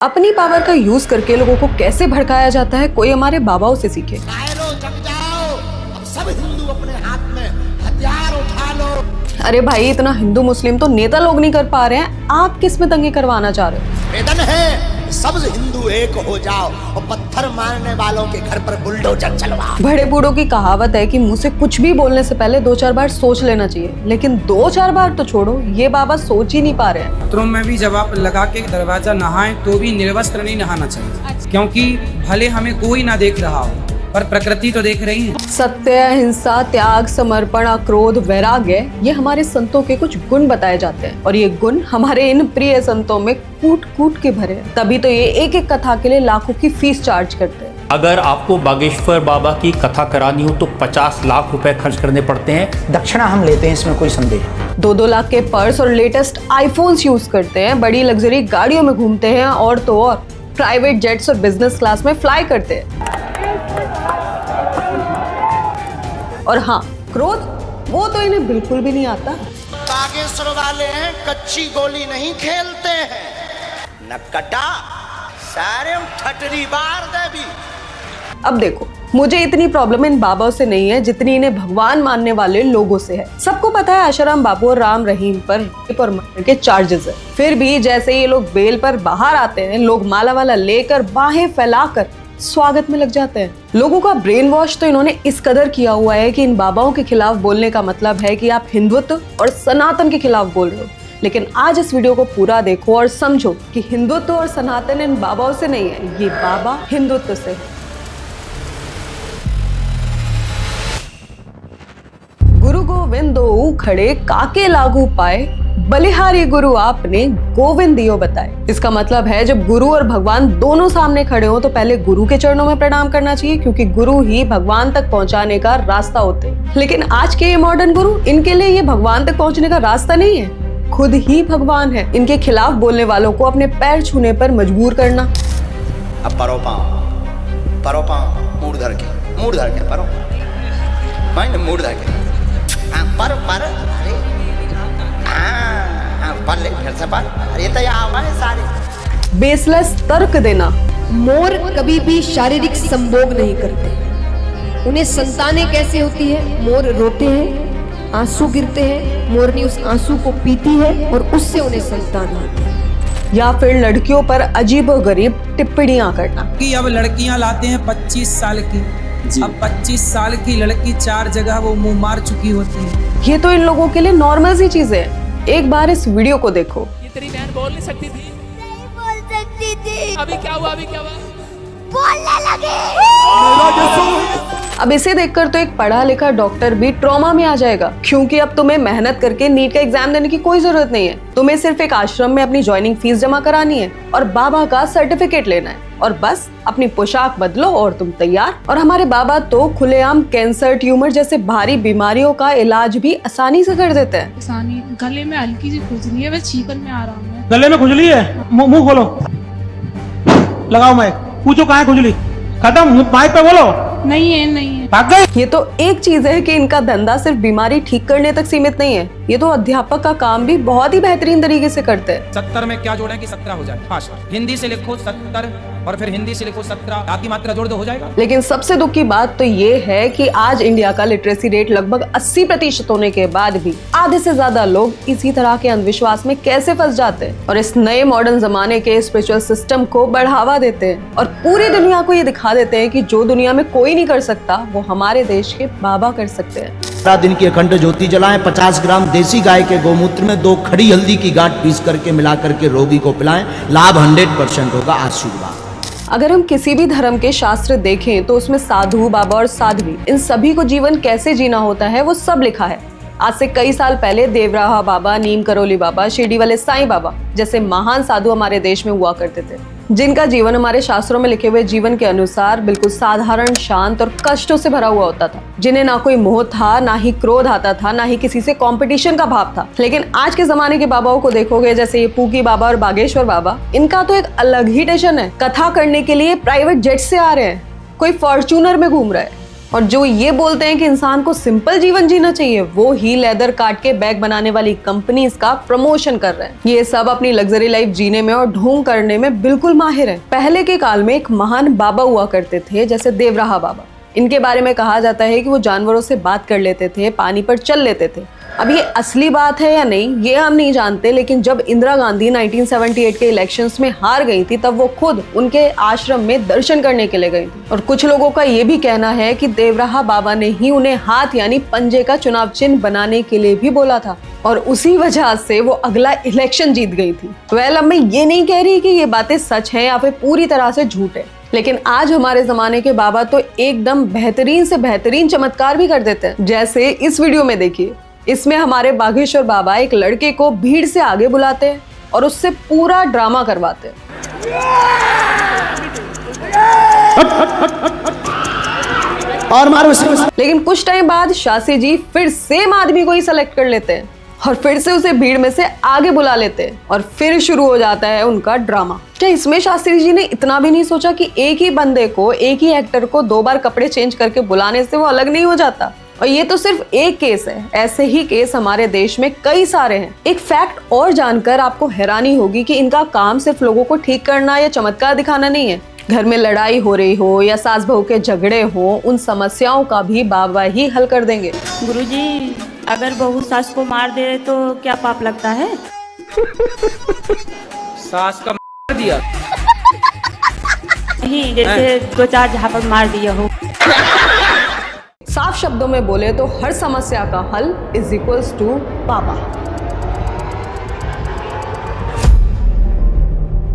अपनी पावर का यूज करके लोगों को कैसे भड़काया जाता है, कोई हमारे बाबाओं से सीखे। जग जाओ, अब सब हिंदू अपने हाथ में हथियार उठा लो। अरे भाई, इतना हिंदू मुस्लिम तो नेता लोग नहीं कर पा रहे हैं, आप किस में दंगे करवाना चाह रहे हो? वेदन है सब हिंदू एक हो जाओ और पत्थर मारने वालों के घर पर बुलडोजर चलवाओ। बड़े बूढ़ों की कहावत है कि मुंह से कुछ भी बोलने से पहले 2-4 बार सोच लेना चाहिए, लेकिन 2-4 बार तो छोड़ो, ये बाबा सोच ही नहीं पा रहे हैं। बाथरूम में भी जब आप लगा के दरवाजा नहाएं तो भी निर्वस्त्र नहीं नहाना चाहिए, क्योंकि भले हमें कोई ना देख रहा हो पर प्रकृति तो देख रही है। सत्य, अहिंसा, त्याग, समर्पण, अक्रोध, वैराग्य, ये हमारे संतों के कुछ गुण बताए जाते हैं और ये गुण हमारे इन प्रिय संतों में कूट कूट के भरे हैं। तभी तो ये एक एक कथा के लिए लाखों की फीस चार्ज करते हैं। अगर आपको बागेश्वर बाबा की कथा करानी हो तो 50 लाख रुपए खर्च करने पड़ते हैं। दक्षिणा हम लेते हैं, इसमें कोई संदेह। 2-2 लाख के पर्स और लेटेस्ट आईफोन्स यूज करते हैं, बड़ी लग्जरी गाड़ियों में घूमते हैं और तो और प्राइवेट जेट्स और बिजनेस क्लास में फ्लाई करते हैं। और हाँ, क्रोध, वो तो इन्हें बिल्कुल भी नहीं आता। बागेश्वर वाले हैं, कच्ची गोली नहीं खेलते हैं। नक्कटा सारे ठटरी बार दे भी। अब देखो, मुझे इतनी प्रॉब्लम इन बाबाओं से नहीं है जितनी इन्हें भगवान मानने वाले लोगों से है। सबको पता है आशाराम बापू और राम रहीम पर रेप और मर्डर के चार्जेस है, फिर भी जैसे ये लोग बेल पर बाहर आते हैं, लोग माला वाला लेकर बाहें फैलाकर स्वागत में लग जाते हैं। लोगों का ब्रेन वॉश तो इन्होंने इस कदर किया हुआ है कि इन बाबाओं के खिलाफ बोलने का मतलब है कि आप हिंदुत्व और सनातन के खिलाफ बोल रहे हो। लेकिन आज इस वीडियो को पूरा देखो और समझो कि हिंदुत्व और सनातन इन बाबाओं से नहीं है, ये बाबा हिंदुत्व से है। गुरु गोविंदो खड़े काके लागू पाए, बलिहारी गुरु आपने गोविंद दियो बताए। इसका मतलब है जब गुरु और भगवान दोनों सामने खड़े हो तो पहले गुरु के चरणों में प्रणाम करना चाहिए, क्योंकि गुरु ही भगवान तक पहुंचाने का रास्ता होते हैं। लेकिन आज के ये मॉडर्न गुरु, इनके लिए ये भगवान तक पहुंचने का रास्ता नहीं है, खुद ही भगवान है। इनके खिलाफ बोलने वालों को अपने पैर छूने पर मजबूर करना। अब परो पाँव मूड धर के परो मूड धर के पर अरे पर ले फिर से पर। अरे तो आवाज़ सारे बेसलेस तर्क देना। मोर कभी भी शारीरिक संभोग नहीं करते। उन्हें संतानें कैसे होती है? मोर रोते हैं, आंसू गिरते हैं, मोरनी उस आंसू को पीती है और उससे उन्हें संतान होती है। या फिर लड़कियों पर अजीबोगरीब टिप्पणियां करना कि अब लड़कियां लाते हैं 25 साल की, अब 25 साल की लड़की 4 जगह वो मुंह मार चुकी होती है। ये तो इन लोगों के लिए नॉर्मल सी चीजें हैं। एक बार इस वीडियो को देखो। ये तेरी बहन बोल नहीं सकती थी? नहीं बोल सकती थी। अभी क्या हुआ? बोलने लगी। अब इसे देखकर तो एक पढ़ा लिखा डॉक्टर भी ट्रॉमा में आ जाएगा, क्योंकि अब तुम्हें मेहनत करके नीट का एग्जाम देने की कोई जरूरत नहीं है। तुम्हें सिर्फ एक आश्रम में अपनी ज्वाइनिंग फीस जमा करानी है और बाबा का सर्टिफिकेट लेना है और बस अपनी पोशाक बदलो और तुम तैयार। और हमारे बाबा तो खुलेआम कैंसर, ट्यूमर जैसे भारी बीमारियों का इलाज भी आसानी से कर देते हैं। गले में हल्की सी खुजली है, बस छींकन में आराम है। गले में खुजली है, मुंह खोलो, लगाओ माइक, पूछो कहाँ है खुजली, खत्म, माइक पे बोलो। नहीं है भाग गए। ये तो एक चीज है कि इनका धंधा सिर्फ बीमारी ठीक करने तक सीमित नहीं है, ये तो अध्यापक का काम भी बहुत ही बेहतरीन तरीके से करते हैं। 70 में क्या जोड़ें कि 17 हो जाए? भाषा हिंदी से लिखो 70 और फिर हिंदी से लिखो 17, आधी मात्रा जोड़ दो, हो जाएगा। लेकिन सबसे दुख की बात तो ये है कि आज इंडिया का लिटरेसी रेट लगभग 80% होने के बाद भी आधे से ज्यादा लोग इसी तरह के अंधविश्वास में कैसे फंस जाते हैं और इस नए मॉडर्न जमाने के स्पिरिचुअल सिस्टम को बढ़ावा देते हैं और पूरी दुनिया को ये दिखा देते हैं कि जो दुनिया में कोई नहीं कर सकता वो हमारे देश के बाबा कर सकते हैं। 12 दिन की अखंड ज्योति जलाएं, 50 ग्राम देसी गाय के गोमूत्र में 2 खड़ी हल्दी की गांठ पीस करके मिला करके रोगी को पिलाएं, लाभ 100% होगा। आशीर्वाद। अगर हम किसी भी धर्म के शास्त्र देखें तो उसमें साधु, बाबा और साध्वी, इन सभी को जीवन कैसे जीना होता है वो सब लिखा है। आज से कई साल पहले देवराहा बाबा, नीम करोली बाबा, शिरडी वाले साईं बाबा जैसे महान साधु हमारे देश में हुआ करते थे, जिनका जीवन हमारे शास्त्रों में लिखे हुए जीवन के अनुसार बिल्कुल साधारण, शांत और कष्टों से भरा हुआ होता था, जिन्हें ना कोई मोह था, ना ही क्रोध आता था, ना ही किसी से कंपटीशन का भाव था। लेकिन आज के जमाने के बाबाओं को देखोगे, जैसे ये पूकी बाबा और बागेश्वर बाबा, इनका तो एक अलग ही टेंशन है। कथा करने के लिए प्राइवेट जेट से आ रहे हैं, कोई फॉर्च्यूनर में घूम रहा है, और जो ये बोलते हैं कि इंसान को सिंपल जीवन जीना चाहिए, वो ही लेदर काट के बैग बनाने वाली कंपनीज का प्रमोशन कर रहे हैं। ये सब अपनी लग्जरी लाइफ जीने में और ढोंग करने में बिल्कुल माहिर है। पहले के काल में एक महान बाबा हुआ करते थे, जैसे देवराहा बाबा। इनके बारे में कहा जाता है कि वो जानवरों से बात कर लेते थे, पानी पर चल लेते थे। अब ये असली बात है या नहीं ये हम नहीं जानते, लेकिन जब इंदिरा गांधी 1978 के इलेक्शंस में हार गई थी, तब वो खुद उनके आश्रम में दर्शन करने के लिए गई थी। और कुछ लोगों का ये भी कहना है कि देवराहा बाबा ने ही उन्हें हाथ यानी पंजे का चुनाव चिन्ह बनाने के लिए भी बोला था, और उसी वजह से वो अगला इलेक्शन जीत गई थी। अब मैं ये नहीं कह रही कि ये बातें सच है या फिर पूरी तरह से झूठ है, लेकिन आज हमारे जमाने के बाबा तो एकदम बेहतरीन से बेहतरीन चमत्कार भी कर देते हैं। जैसे इस वीडियो में देखिए, इसमें हमारे बागेश्वर बाबा एक लड़के को भीड़ से आगे बुलाते हैं और उससे पूरा ड्रामा करवाते हैं। और मारो। लेकिन कुछ टाइम बाद शास्त्री जी फिर सेम आदमी को ही सेलेक्ट कर लेते हैं और फिर से उसे भीड़ में से आगे बुला लेते हैं और फिर शुरू हो जाता है उनका ड्रामा। क्या इसमें शास्त्री जी ने इतना भी नहीं सोचा कि एक ही बंदे को, एक ही एक्टर को 2 बार कपड़े चेंज करके बुलाने से वो अलग नहीं हो जाता? और ये तो सिर्फ एक केस है, ऐसे ही केस हमारे देश में कई सारे हैं। एक फैक्ट और जानकर आपको हैरानी होगी कि इनका काम सिर्फ लोगों को ठीक करना या चमत्कार दिखाना नहीं है। घर में लड़ाई हो रही हो या सास बहू के झगड़े हो, उन समस्याओं का भी बाबा ही हल कर देंगे। गुरुजी, अगर बहू सास को मार दे तो क्या पाप लगता है? सास का मार दिया नहीं, जैसे 2-4 झापड़ मार दिया हो। साफ शब्दों में बोले तो हर समस्या का हल इज इक्वल्स टू बाबा।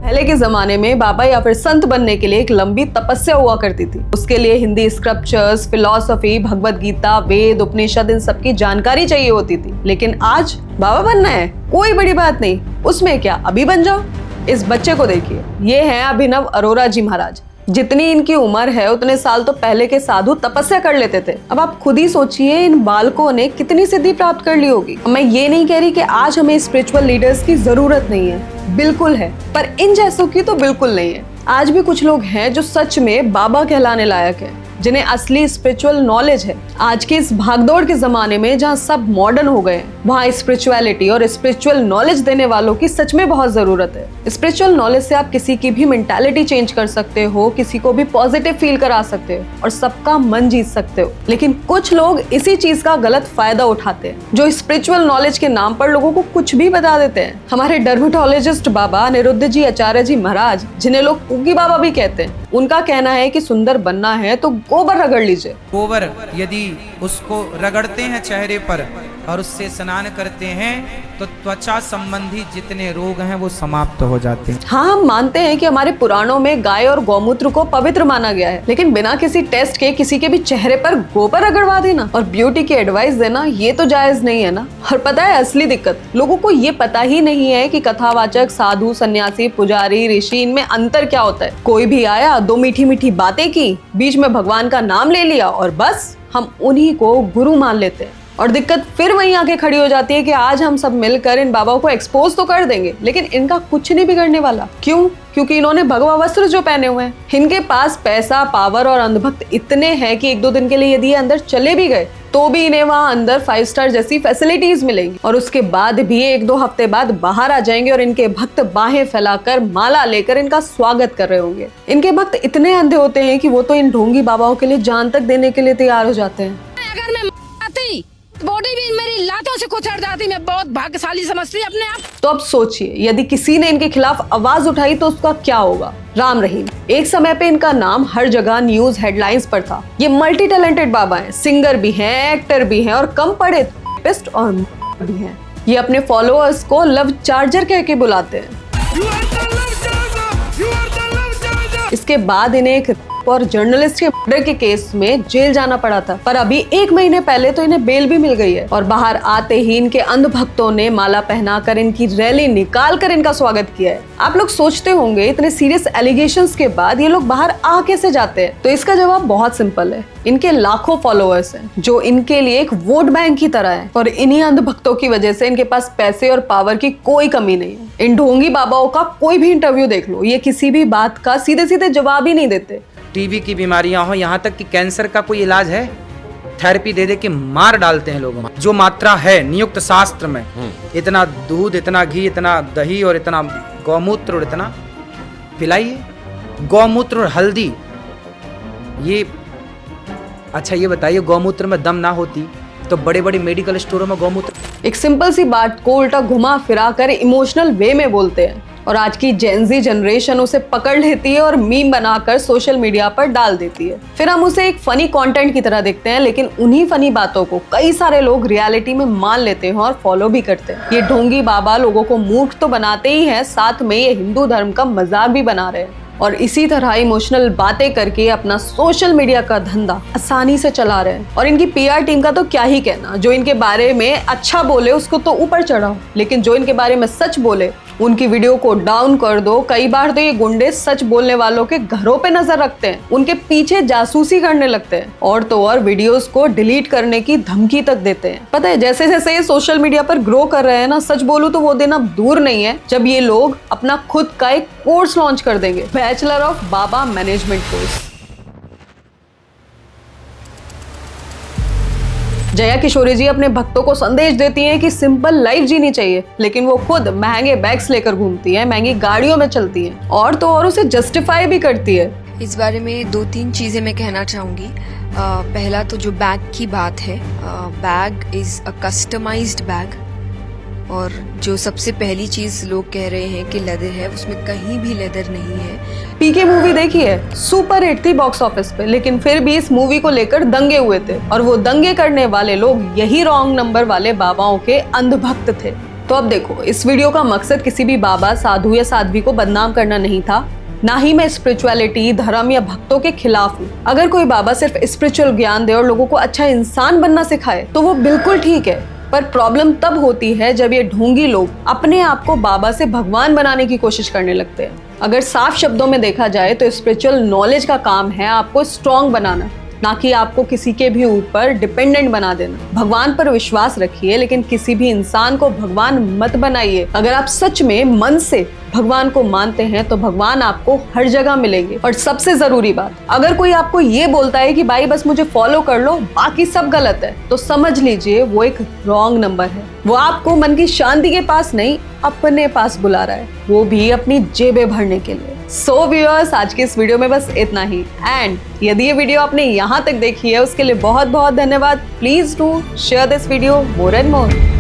पहले के जमाने में बाबा या फिर संत बनने के लिए एक लंबी तपस्या हुआ करती थी। उसके लिए हिंदी स्क्रिप्चर्स, फिलॉसफी, भगवत गीता, वेद, उपनिषद, इन सब की जानकारी चाहिए होती थी। लेकिन आज बाबा बनना है, कोई बड़ी बात नहीं, उसमें क्या, अभी बन जाओ। इस बच्चे को देखिए, ये हैं अभिनव अरोरा जी महाराज। जितनी इनकी उम्र है उतने साल तो पहले के साधु तपस्या कर लेते थे। अब आप खुद ही सोचिए इन बालकों ने कितनी सिद्धि प्राप्त कर ली होगी। मैं ये नहीं कह रही कि आज हमें स्पिरिचुअल लीडर्स की जरूरत नहीं है, बिल्कुल है, पर इन जैसों की तो बिल्कुल नहीं है। आज भी कुछ लोग हैं जो सच में बाबा कहलाने लायक है, जिन्हें असली स्पिरिचुअल नॉलेज है। आज के इस भागदौड़ के जमाने में जहाँ सब मॉडर्न हो गए हैं, वहाँ स्पिरिचुअलिटी और स्पिरिचुअल नॉलेज देने वालों की सच में बहुत जरूरत है। स्पिरिचुअल नॉलेज से आप किसी की भी मेंटालिटी चेंज कर सकते हो, किसी को भी पॉजिटिव फील करा सकते हो और सबका मन जीत सकते हो। लेकिन कुछ लोग इसी चीज का गलत फायदा उठाते हैं, जो स्पिरिचुअल नॉलेज के नाम पर लोगों को कुछ भी बता देते हैं। हमारे डर्मेटोलॉजिस्ट बाबा अनिरुद्ध जी आचार्य जी महाराज, जिन्हें लोग कुकी बाबा भी कहते हैं, उनका कहना है कि सुंदर बनना है तो गोबर रगड़ लीजिए। गोबर यदि उसको रगड़ते हैं चेहरे पर और उससे स्नान करते हैं तो त्वचा संबंधी जितने रोग हैं वो समाप्त हो जाते हैं। हाँ, हम मानते हैं कि हमारे पुराणों में गाय और गौमूत्र को पवित्र माना गया है, लेकिन बिना किसी टेस्ट के किसी के भी चेहरे पर गोबर रगड़वा देना और ब्यूटी की एडवाइस देना, ये तो जायज नहीं है ना। और पता है असली दिक्कत, लोगों को ये पता ही नहीं है कि कथावाचक, साधु, सन्यासी, पुजारी, ऋषि, इनमें अंतर क्या होता है। कोई भी आया, 2 मीठी मीठी बातें की, बीच में भगवान का नाम ले लिया और बस हम उन्हीं को गुरु मान लेते हैं। और दिक्कत फिर वहीं आके खड़ी हो जाती है कि आज हम सब मिलकर इन बाबाओं को एक्सपोज तो कर देंगे, लेकिन इनका कुछ नहीं बिगड़ने वाला। क्यों? क्योंकि इन्होंने भगवा वस्त्र जो पहने हुए हैं। इनके पास पैसा, पावर और अंधभक्त इतने हैं कि 1-2 दिन के लिए यदि ये अंदर चले भी गए तो भी इन्हें वहां अंदर 5 स्टार जैसी फैसिलिटीज मिलेंगी, और उसके बाद भी 1-2 हफ्ते बाद बाहर आ जाएंगे और इनके भक्त बाहें फैलाकर, माला लेकर इनका स्वागत कर रहे होंगे। इनके भक्त इतने अंधे होते हैं कि वो तो इन ढोंगी बाबाओं के लिए जान तक देने के लिए तैयार हो जाते हैं। अगर मैं आती बॉडी भी मेरी लातों से कुचल जाती, मैं बहुत भाग्यशाली समझती अपने आप। तो अब सोचिए, यदि किसी ने इनके खिलाफ आवाज उठाई तो उसका क्या होगा। राम रहीम, एक समय पे इनका नाम हर जगह न्यूज हेडलाइंस पर था। ये मल्टी टैलेंटेड बाबा हैं, सिंगर भी हैं, एक्टर भी हैं और कम पढ़े थेरेपिस्ट और भी हैं। ये अपने फॉलोअर्स को लव चार्जर कह के बुलाते हैं। इसके बाद इन्हें एक और जर्नलिस्ट के मर्डर के केस में जेल जाना पड़ा था, पर अभी 1 महीने पहले तो इन्हें बेल भी मिल गई है। और बाहर आते ही इनके अंध भक्तों ने माला पहनाकर इनकी रैली निकाल कर इनका स्वागत किया है। आप लोग सोचते होंगे इतने सीरियस एलिगेशंस के बाद ये लोग बाहर आ कैसे जाते हैं, तो इसका जवाब बहुत सिंपल है। इनके लाखों फॉलोअर्स हैं जो इनके लिए एक वोट बैंक की तरह है, और इन्हीं अंध भक्तों की वजह से इनके पास पैसे और पावर की कोई कमी नहीं है। इन ढोंगी बाबाओं का कोई भी इंटरव्यू देख लो, ये किसी भी बात का सीधे सीधे जवाब ही नहीं देते। टीबी की बीमारियां हो, यहाँ तक कि कैंसर का कोई इलाज है, थेरेपी दे दे के मार डालते हैं लोगों में। जो मात्रा है नियुक्त शास्त्र में, इतना दूध, इतना घी, इतना दही और इतना गौमूत्र और इतना पिलाइए। गौमूत्र और हल्दी, ये अच्छा ये बताइए, गौमूत्र में दम ना होती तो बड़े बड़े मेडिकल स्टोरों में गौमूत्र। एक सिंपल सी बात को उल्टा घुमा फिरा कर इमोशनल वे में बोलते हैं और आज की जेनजी जनरेशन उसे पकड़ लेती है और मीम बनाकर सोशल मीडिया पर डाल देती है। फिर हम उसे एक फनी कंटेंट की तरह देखते हैं, लेकिन उन्हीं फनी बातों को कई सारे लोग रियलिटी में मान लेते हैं और फॉलो भी करते हैं। ये ढोंगी बाबा लोगों को मूर्ख तो बनाते ही हैं, साथ में ये हिंदू धर्म का मजाक भी बना रहे हैं और इसी तरह इमोशनल बातें करके अपना सोशल मीडिया का धंधा आसानी से चला रहे हैं। और इनकी पीआर टीम का तो क्या ही कहना, जो इनके बारे में अच्छा बोले उसको तो ऊपर चढ़ाओ, लेकिन जो इनके बारे में सच बोले उनकी वीडियो को डाउन कर दो। कई बार तो ये गुंडे सच बोलने वालों के घरों पे नजर रखते हैं, उनके पीछे जासूसी करने लगते हैं और तो और वीडियोस को डिलीट करने की धमकी तक देते हैं। पता है, जैसे जैसे ये सोशल मीडिया पर ग्रो कर रहे हैं ना, सच बोलूं तो वो दिन अब दूर नहीं है जब ये लोग अपना खुद का एक कोर्स लॉन्च कर देंगे, बैचलर ऑफ बाबा मैनेजमेंट कोर्स। जया किशोरी जी अपने भक्तों को संदेश देती हैं कि सिंपल लाइफ जीनी चाहिए, लेकिन वो खुद महंगे बैग्स लेकर घूमती हैं, महंगी गाड़ियों में चलती हैं और तो और उसे जस्टिफाई भी करती है। इस बारे में 2-3 चीज़ें मैं कहना चाहूँगी। पहला तो जो बैग की बात है, bag is a customized bag, और जो सबसे पहली चीज़ लोग कह रहे हैं कि लेदर है, उसमें कहीं भी लेदर नहीं है। पीके मूवी देखी है, सुपर हिट थी बॉक्स ऑफिस पे, लेकिन फिर भी इस मूवी को लेकर दंगे हुए थे और वो दंगे करने वाले लोग यही रॉन्ग नंबर वाले बाबाओं के अंधभक्त थे। तो अब देखो, इस वीडियो का मकसद किसी भी बाबा, साधु या साध्वी को बदनाम करना नहीं था, ना ही मैं स्पिरिचुअलिटी, धर्म या भक्तों के खिलाफ हूँ। अगर कोई बाबा सिर्फ स्पिरिचुअल ज्ञान दे और लोगों को अच्छा इंसान बनना सिखाए तो वो बिल्कुल ठीक है, पर प्रॉब्लम तब होती है जब ये ढोंगी लोग अपने आप को बाबा से भगवान बनाने की कोशिश करने लगते हैं। अगर साफ शब्दों में देखा जाए तो स्पिरिचुअल नॉलेज का काम है आपको स्ट्रॉन्ग बनाना, ना कि आपको किसी के भी ऊपर डिपेंडेंट बना देना। भगवान पर विश्वास रखिए, लेकिन किसी भी इंसान को भगवान मत बनाइए। अगर आप सच में मन से भगवान को मानते हैं तो भगवान आपको हर जगह मिलेंगे। और सबसे जरूरी बात, अगर कोई आपको ये बोलता है कि भाई बस मुझे फॉलो कर लो, बाकी सब गलत है, तो समझ लीजिए वो एक रॉन्ग नंबर है। वो आपको मन की शांति के पास नहीं, अपने पास बुला रहा है, वो भी अपनी जेबें भरने के लिए। सो व्यूअर्स, आज की इस वीडियो में बस इतना ही। एंड यदि ये वीडियो आपने यहाँ तक देखी है उसके लिए बहुत बहुत धन्यवाद। Please do share this video more and more.